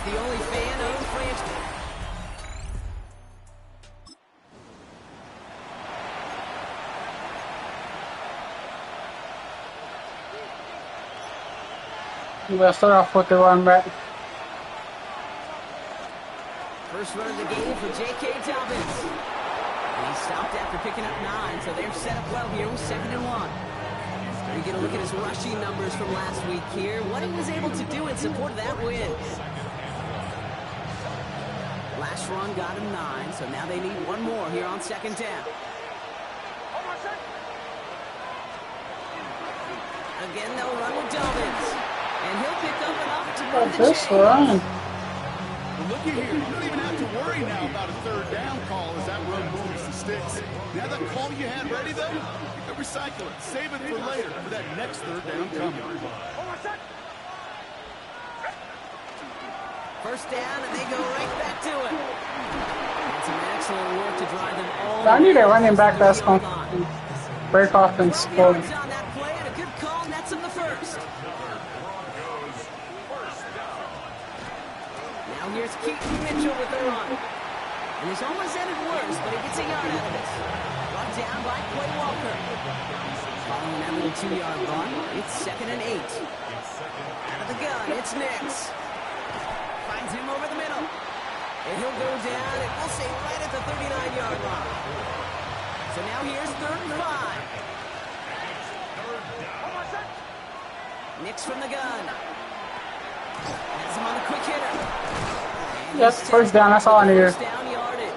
It's the only fan-owned franchise. We'll start off with the run back. First run of the game for J.K. Dobbins. And he stopped after picking up 9, so they're set up well here with 2nd and 1. We get a look at his rushing numbers from last week here. What he was able to do in support of that win. Last run got him 9, so now they need one more here on 2nd down. Again, they'll run with Dobbins. And he'll pick up enough to move the chains. Run. Well, looky here. You don't even have to worry now about a 3rd down call as that run moves the sticks. Now that call you had ready, though, you can recycle it. Save it for later for that next 3rd down coming. First down, and they go right back to it. That's some excellent work to drive them all. I need a running back that's going to break off and score. On that play, and a good call nets him the first. Now here's Keaton Mitchell with the run. And this almost ended worse, but he gets a yard out of it. Brought down by Quay Walker. Following that little 2-yard run, it's 2nd and 8. Out of the gun, it's Nix. Finds him over the middle. And he'll go down, and we'll say right at the 39-yard line. So now here's 3rd and 5. Nix from the gun. Has him on a quick hitter. Yes, first down, that's all I needed. First down yardage.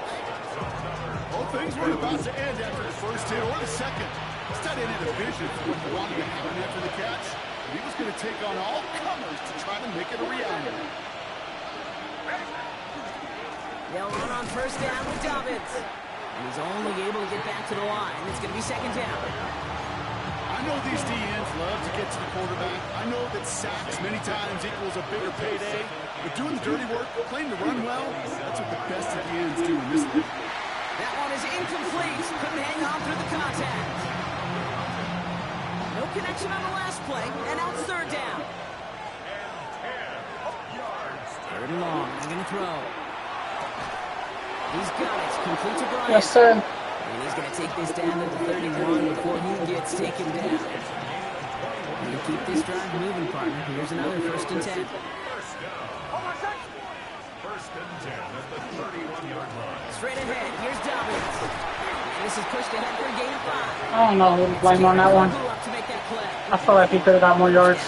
Well, things weren't about to end after the first hit or the second. Instead, he had a vision for what he wanted to happen after the catch. He was going to take on all comers to try to make it a reality. They'll run on first down with Dobbins. And he's only able to get back to the line. It's going to be 2nd down. I know these DNs love to get to the quarterback. I know that sacks many times equals a bigger payday. But doing the dirty work, playing to run well, that's what the best of the ends do in this league. That one is incomplete. Couldn't hang on through the contact. No connection on the last play, and now it's 3rd down. 3rd and long. They're going to throw. He's got it. Complete to Bryant. Yes, sir. And he's going to take this down to the 31 before he gets taken down. And you keep this drive moving, partner. Here's another 1st and 10. Straight ahead, here's Dobbins. And this is pushed ahead for a gain of 5. I don't know who to blame on that one. I feel like he could have got more yards.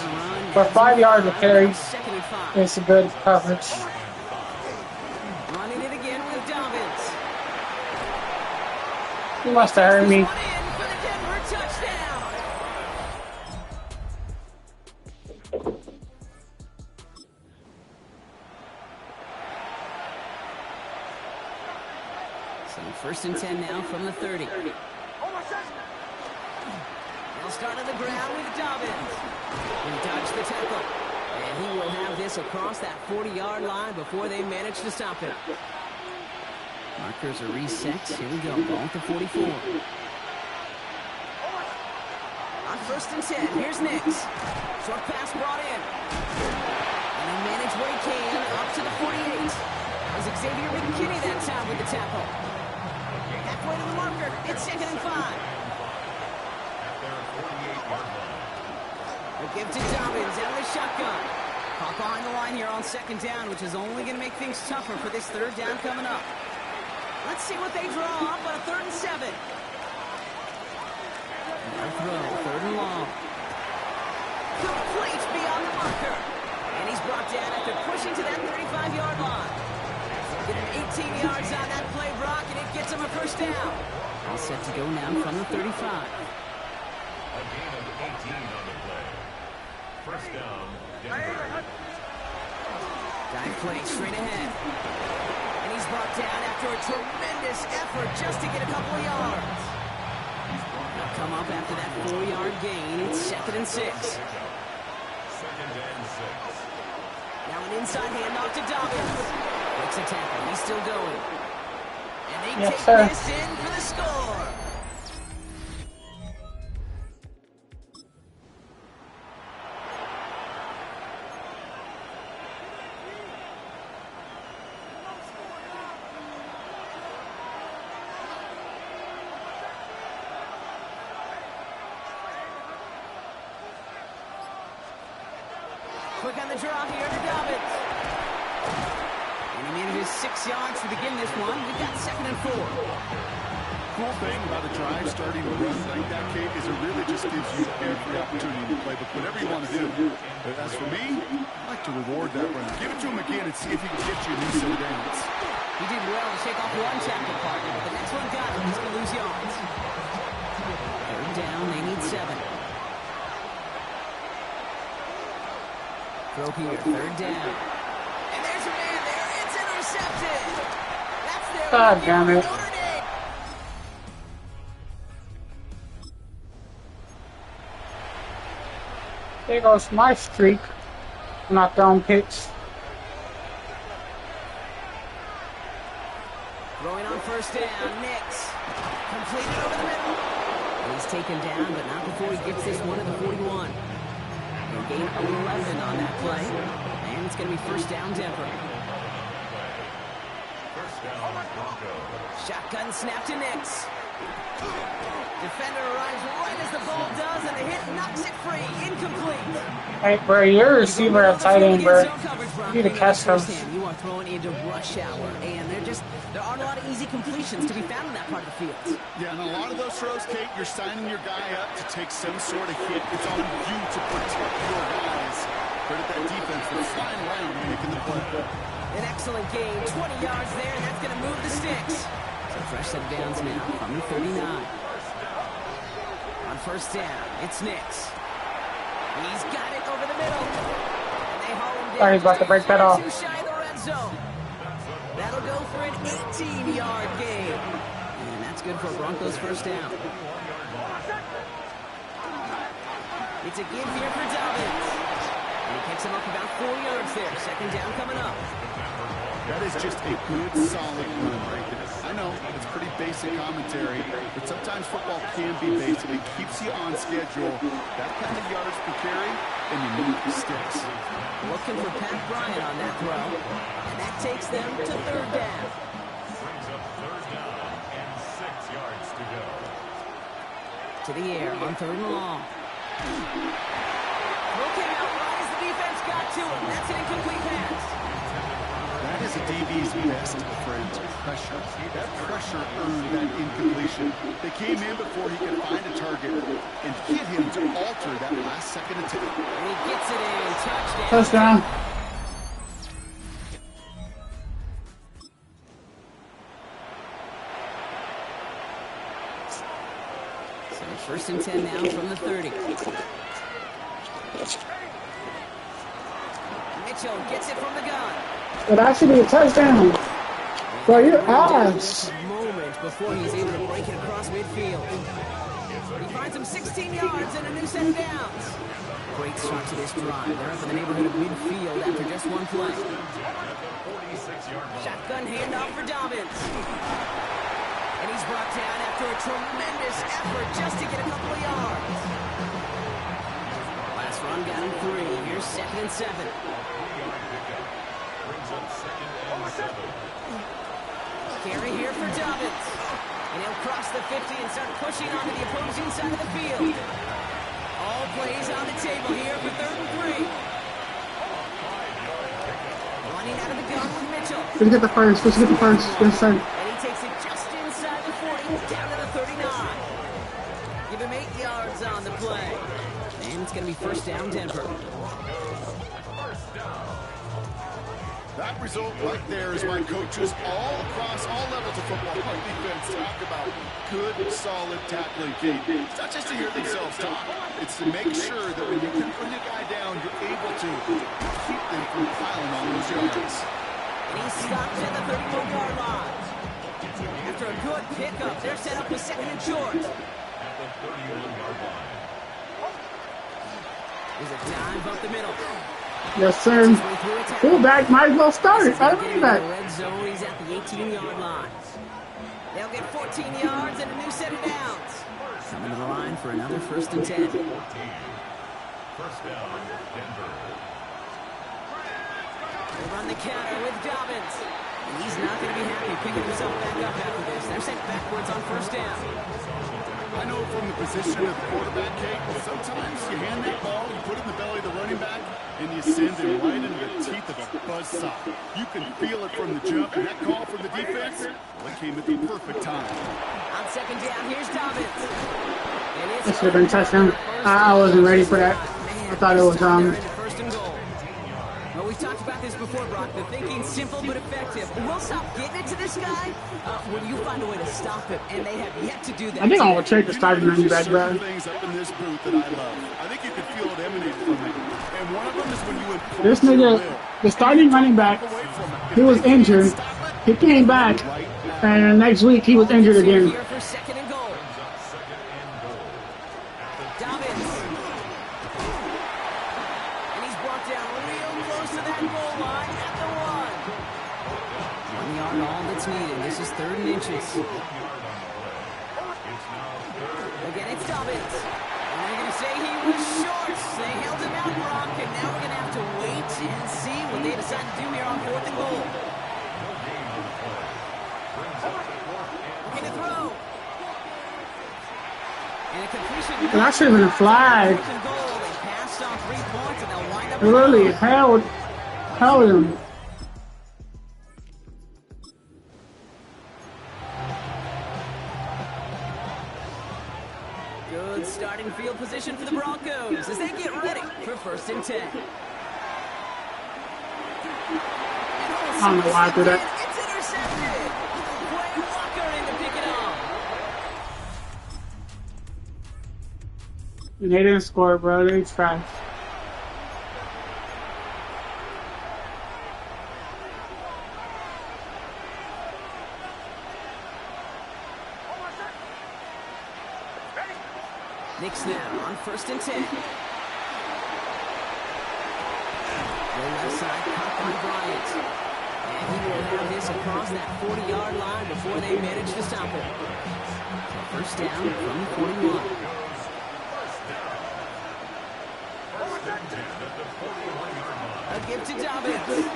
For 5 yards of carry, it's a good coverage. Running it again with Dobbins. He must have heard me. So 1st and 10 now from the 30. They'll start on the ground with Dobbins. He dodged the tackle. And he will have this across that 40-yard line before they manage to stop it. Markers are reset. Here we go. Ball at the 44. On 1st and 10, here's Nix. Short pass brought in. And he managed what he can up to the 48. It was Xavier McKinney that time with the tackle. Halfway to the marker. It's 2nd and 5. We'll give to Dobbins out of the shotgun. Caught behind the line here on 2nd down, which is only going to make things tougher for this 3rd down coming up. Let's see what they draw up on a 3rd and 7. No throw, 3rd and long. Complete beyond the marker. And he's brought down after pushing to that 35-yard line. Get him 18 yards on that play, Brock, and it gets him a 1st down. All set to go now from the 35. A gain of 18 on the play. 1st down, Denver. Dive play straight ahead. And he's brought down after a tremendous effort just to get a couple of yards. They'll come up after that 4-yard gain. It's 2nd and 6. 2nd and 6. Now an inside handoff to Dobbins. Makes a tackle. He's still going. And they take this in for the score. Quick on the draw here to Dobbins. And he manages 6 yards to begin this one. We've got 2nd and 4. Cool thing about a drive starting to run like that, Kate, is it really just gives you every opportunity to play, but whatever you want to do. But as for me, I like to reward that run. Give it to him again and see if he can get you a new set of downs. He did well to shake off one tackle partner, but the next one got him. He's going to lose yards. 3rd down, they need 7. Throw here, 3rd down. And there's a man there. It's intercepted. That's their God damn it. Notre Dame. There goes my streak. I'm not throwing picks. Throwing on 1st down, Nix. Completed over the middle. And he's taken down, but not before he gets this one to the 41. They gain 11 on that play. And it's going to be 1st down, Denver. First down, Broncos. Shotgun snap to Nix. Defender arrives right as the ball does, and the hit knocks it free. Incomplete. Hey, bro, you're a receiver at tight end, bro. You need to catch those. You are throwing into rush hour, and there aren't a lot of easy completions to be found in that part of the field. Yeah, and a lot of those throws, Kate, you're signing your guy up to take some sort of hit. It's on you to protect your guys. Credit that defense for flying around and making the play. An excellent gain, 20 yards there, and that's going to move the sticks. So fresh set of downs now from the 39. On 1st down, it's Nix. He's got it over the middle. And they haul him down. He's about to break that off. Too shy of the red zone. That'll go for an 18-yard gain. And that's good for Broncos 1st down. It's a give here for Dobbins. And he picks him up about 4 yards there. 2nd down coming up. That is just a good, solid run right there. I know, it's pretty basic commentary, but sometimes football can be basic. It keeps you on schedule. That kind of yards per carry, and you need the sticks. Looking for Pat Bryant on that throw. And that takes them to 3rd down. Brings up 3rd down and 6 yards to go. To the air on 3rd and long. Throw came out right as the defense got to him. That's an incomplete pass. That is a DB's best friend, pressure. That pressure earned that incompletion. They came in before he could find a target and hit him to alter that last-second attempt. And he gets it in. Touchdown. Touchdown. So 1st and 10 now from the 30. Mitchell gets it from the gun. It actually be a touchdown. Bro, you're ass. A moment before he's able to break it across midfield. He finds him 16 yards and a new set of downs. Great start to this drive. They're up in the neighborhood of midfield after just one play. Shotgun handoff for Dobbins. And he's brought down after a tremendous effort just to get a couple of yards. Last run got him 3. Here's 2nd and 7. Carry here for Dobbins. And he'll cross the 50 and start pushing onto the opposing side of the field. All plays on the table here for 3rd and 3. Running out of the gun with Mitchell. Let's get the first. Let's get the first. Yes, sir. And he takes it just inside the 40, down to the 39. Give him 8 yards on the play. And it's going to be 1st down, Denver. That result right there is why coaches all across all levels of football on defense talk about good, solid tackling. It's not just to hear themselves talk. It's to make sure that when you can bring a guy down, you're able to keep them from piling on those yards. And he stops at the 31-yard line. After a good pickup, they're set up with 2nd and short. At the 31-yard line. There's a dive up the middle. Yes, sir. Fullback might as well start. I don't need that. Red zone, he's at the 18-yard line. They'll get 14 yards and a new set of downs. Coming to the line for another 1st and 10. 14. First down, Denver. They run the counter with Dobbins. And he's not going to be happy picking himself back up after this. They're sent backwards on 1st down. I know from the position of the quarterback, Kate, sometimes you hand that ball, you put it in the belly of the running back, And you send him right into the teeth of a buzzsaw. You can feel it from the jump, and that call from the defense, well, it came at the perfect time. On second down, here's Dobbins. That should have been touchdown. I wasn't ready for that. I thought it was First and goal. Well, we've talked about this before, Brock. The thinking's simple but effective. We'll stop getting it to this guy when you find a way to stop him, and they have yet to do that. I think I'm gonna take the starting running back, bro. Things up in this booth that I love. I think you can feel it emanate from him. And one of them is when you impose This nigga, the starting running back, he was injured. He came back, and next week he was injured again. Here for second and goal. Dobbins. And he's brought down real close to that goal line at the 1. 1 yard, all that's needed. This is 3rd and inches. Again, it's Dobbins. And they're going to say he was short. They held him out, Brock, and now we're going to have to wait and see what they decide to do here on 4th and goal. Looking to throw. And a completion. That should have been a flag. They passed on 3 points, and they'll wind up. It really held him. Good starting field position for the Broncos as they get ready for 1st and 10. I don't know why I did that. It's intercepted. Quay Walker in to pick it off. And they didn't score, bro. They trash. Nick snap on 1st and 10. The left side cut by Bryant. And he will have this across that 40-yard line before they manage to stop him. So 1st down from the 41. A give to Dobbins.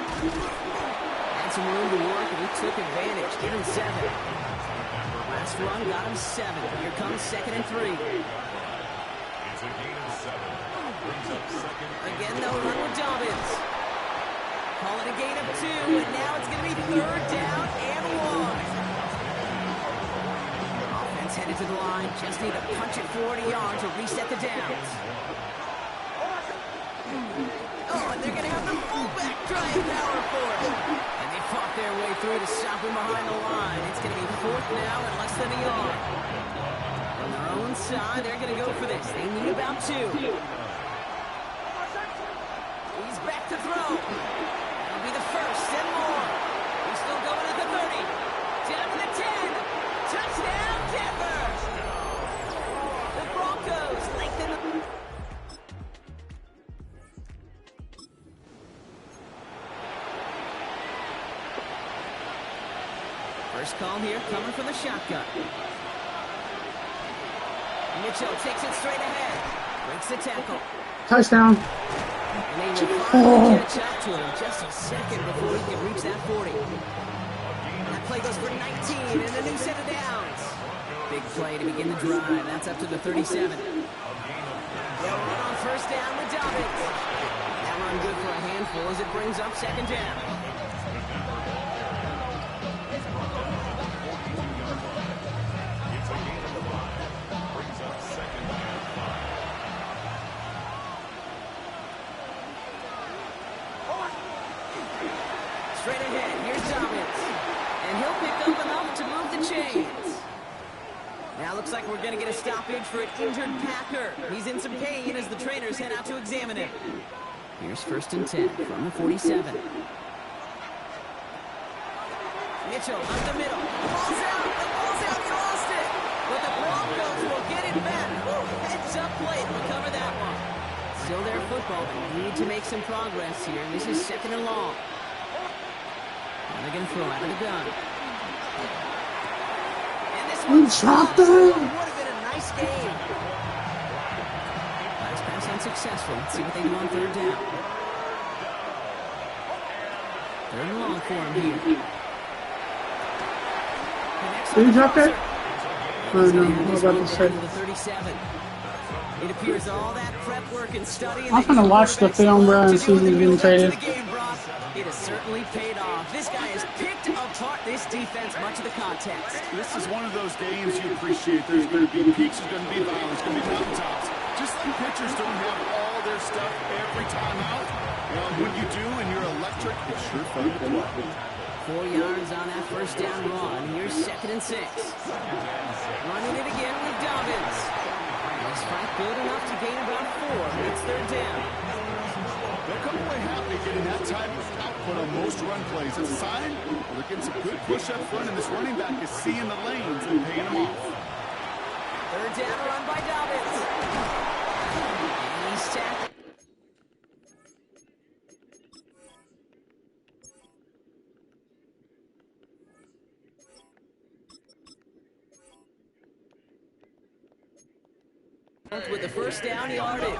Had some room to work, and he took advantage. Give him 7. Last run got him 7. Here comes 2nd and 3. It's a gain of 7. Brings up 2nd. Again, they'll run with Dobbins. Call it a gain of 2, and now it's going to be 3rd down and 1. Offense headed to the line. Just need to punch it 40 yards to reset the downs. Oh, and they're going to have the fullback trying power for it. And they fought their way through to stop him behind the line. It's going to be 4th now and less than a yard. On their own side, they're going to go for this. They need about 2. He's back to throw. That'll be the 1st and more. He's still going at the 30. Down to the 10. Touchdown, Denver. The Broncos lengthen the... First call here coming from the shotgun. Mitchell takes it straight ahead. Breaks the tackle. Touchdown. And they will finally catch up to him just a second before he can reach that 40. That play goes for 19 and a new set of downs. Big play to begin the drive. That's up to the 37. They'll run on 1st down with Dobbins. That run good for a handful as it brings up 2nd down. Straight ahead, here's Dobbins. And he'll pick up enough to move the chains. Now looks like we're going to get a stoppage for an injured Packer. He's in some pain as the trainers head out to examine him. Here's 1st and 10 from the 47. Mitchell up the middle. The ball's out. The ball's out. He lost it. But the Broncos will get it back. Heads up play to recover that one. Still their football, but need to make some progress here. This is 2nd and long. And they're going to throw out of the gun. And this one's dropped it. Would have been a nice game. Last pass unsuccessful. Let's see what they do on 3rd down. 3rd and long for him here. Did you drop it? Oh, no. I was about to say. The 37. It appears all that prep work and study. I'm gonna watch the film, bro, and see who's getting traded. It has certainly paid off. This guy has picked apart this defense much of the contest. This is one of those games you appreciate. There's going to be peaks, there's going to be valleys, there's going to be mountaintops. Just like pitchers don't have all their stuff every time out. Well, when you do and you're electric, it's sure fun to play. 4 yards on that first down run. Here's 2nd and 6. Running it again with Dobbins. Looks like good enough to gain about 4. It's 3rd down. They'll come away happy getting that type of output on most run plays. It's a sign they're getting some good push up front, and this running back is seeing the lanes and paying them off. 3rd down run by Dobbins. And he's tackled. With the first down yardage.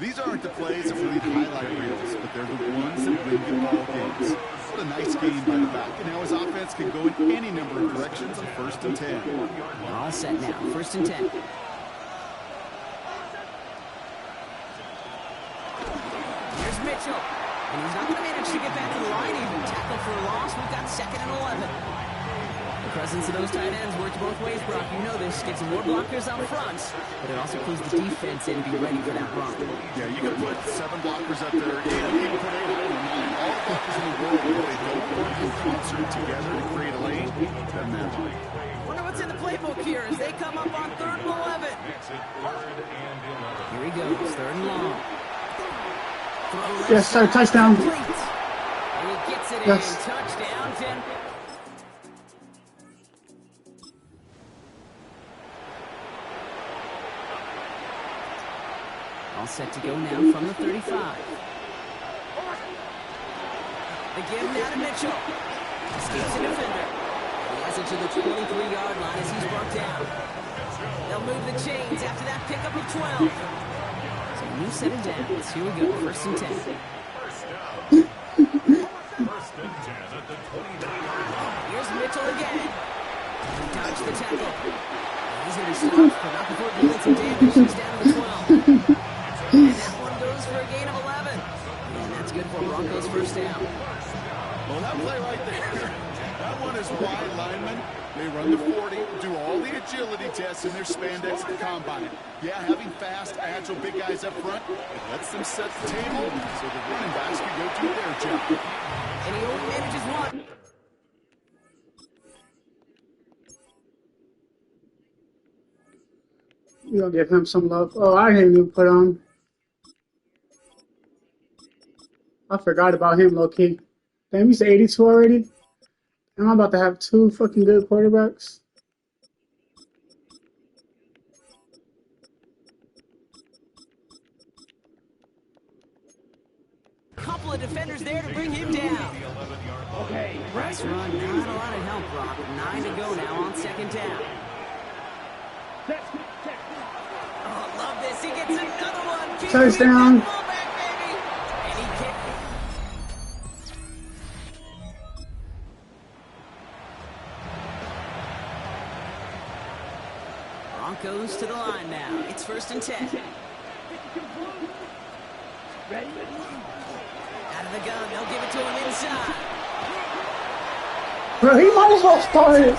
These aren't the plays that lead highlight reels, but they're the ones that win you ball games. What a nice game by the back, and now his offense can go in any number of directions on 1st and 10. We're all set now. 1st and 10. Here's Mitchell. And he's not going to manage to get back to the line even. Tackle for a loss. We've got 2nd and 11. The presence of those tight ends works both ways, Brock. You know this. Gets more blockers up front, but it also pulls the defense in to be ready for that run. Yeah, you can put 7 blockers up there. Even put 8 on the 9. All the blockers in the world, if they don't work in concert together to create a lane, doesn't matter. Wonder what's in the playbook here as they come up on 3rd and 11. Here he goes. 3rd and long. Yes, sir. Touchdown. And he gets it in. Touchdown, Denver. All set to go now from the 35. They give him now to Mitchell. Escapes the defender. He has it to the 23-yard line as he's brought down. They'll move the chains after that pickup of 12. So a new set of downs. Here we go. 1st and 10. Here's Mitchell again. He dodged the tackle. He's going to be stopped, but not before doing some damage. He's down to the 12. And that one goes for a gain of 11. And that's good for Broncos' first down. Well, that play right there, that one is wide linemen. They run the 40, do all the agility tests in their spandex at the combine. Yeah, having fast, agile, big guys up front, it lets them set the table so the running backs can go do their job. And he only manages one. We're gonna give him some love. Oh, I didn't even put on. I forgot about him, low-key. Damn, he's 82 already? And I'm about to have 2 fucking good quarterbacks. Couple of defenders there to bring him down. Okay, press run, not a lot of help, Brock. 9 to go now on 2nd down. Oh, love this. He gets another one. Touchdown. Broncos to the line now. It's 1st and 10. Ready? Out of the gun. They'll give it to him inside. Bro, he might as well start it.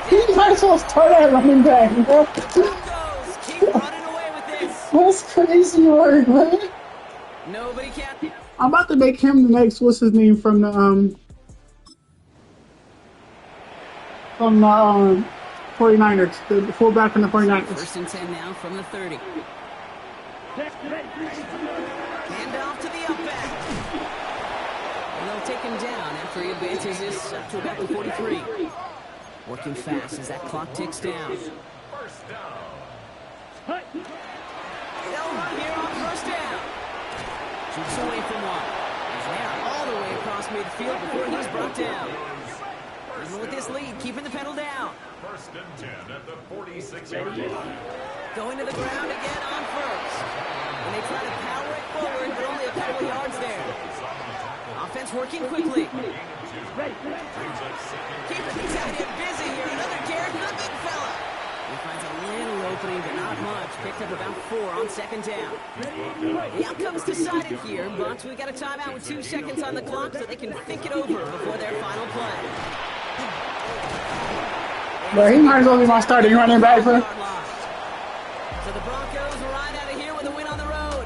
He might as well start at running back, bro. Broncos keep running away with this. That's crazy work, man. Nobody can. I'm about to make him the next, what's his name, from the 49ers, the fullback from the 49ers. 1st and 10 now from the 30. Hand off to the up back. And they'll take him down after he advances this up to about the 43. Working fast as that clock ticks down. First down. They'll run here on 1st down. Shoots away from one. He's now all the way across midfield before he's brought down. Even with this lead, keeping the pedal down. 1st and 10 at the 46-yard line. Going to the ground again on 1st. And they try to power it forward, but only a couple of yards there. Offense working quickly. Keeping the tight end busy here. Another carry for the big fella. He finds a little opening, but not much. yards, picked up about 4 on second down. The outcome's decided here, but we got a timeout with 2 seconds on the clock so they can think it over before their final play. But he might as well be my starting running back, bro. So the Broncos ride out of here with a win on the road.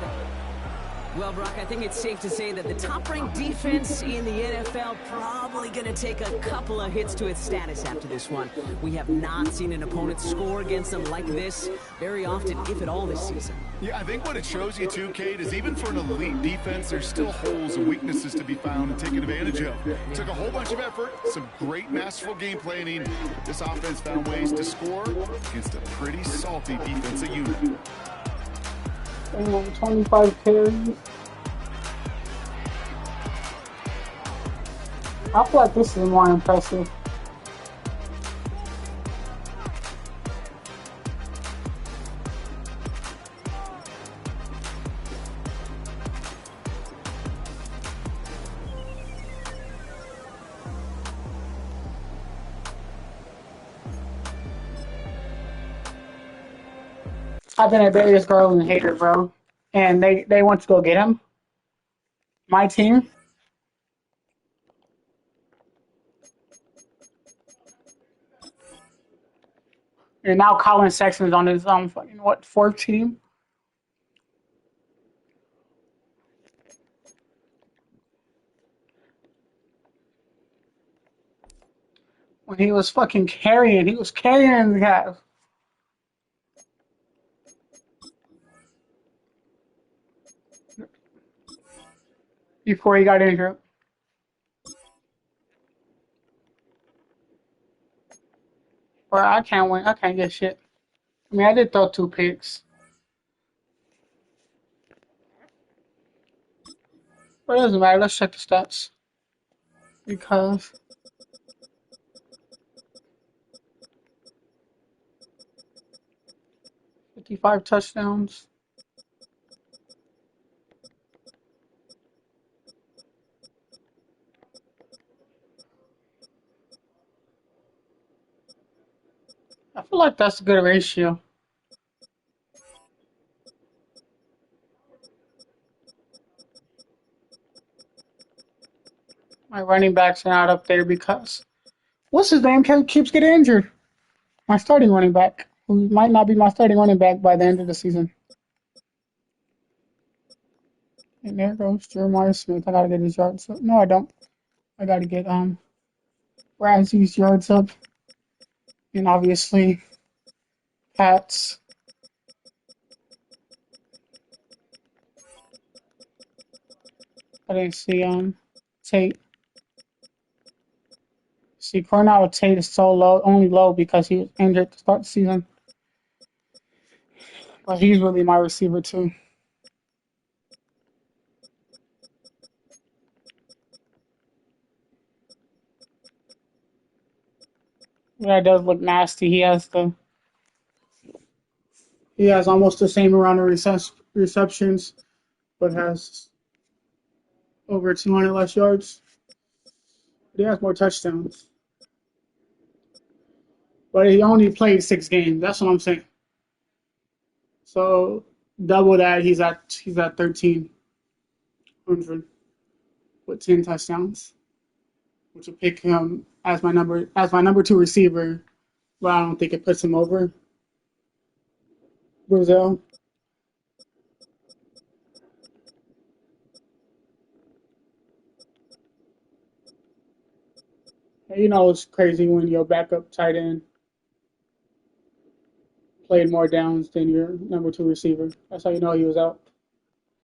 Well, Brock, I think it's safe to say that the top-ranked defense in the NFL probably going to take a couple of hits to its status after this one. We have not seen an opponent score against them like this very often, if at all, this season. Yeah, I think what it shows you too, Kate, is even for an elite defense, there's still holes and weaknesses to be found and taken advantage of. It took a whole bunch of effort, some great masterful game planning. This offense found ways to score against a pretty salty defensive unit. 25 carries. I feel like this is more impressive. I've been a Darius Garland hater, bro. And they want to go get him. My team. And now Colin Sexton's on his fucking what, 4th team? When he was fucking carrying the guys. Before he got injured. But I can't win. I can't get shit. I mean, I did throw 2 picks. But it doesn't matter. Let's check the stats. Because 55 touchdowns. I feel like that's a good ratio. My running backs are not up there because what's his name keeps getting injured. My starting running back, who might not be my starting running back by the end of the season. And there goes Jeremiah Smith. I gotta get his yards up. No, I don't. I gotta get Razzie's yards up. And obviously Pat's. I didn't see Tate. See, Cornell Tate is so low, only low because he was injured to start the season. But he's really my receiver too. That does look nasty. He has almost the same amount of receptions, but has over 200 less yards. But he has more touchdowns. But he only played 6 games. That's what I'm saying. So double that, he's at 1,300 with 10 touchdowns, which will pick him as my number 2 receiver. But I don't think it puts him over Brazil. You know it's crazy when your backup tight end played more downs than your number 2 receiver. That's how you know he was out.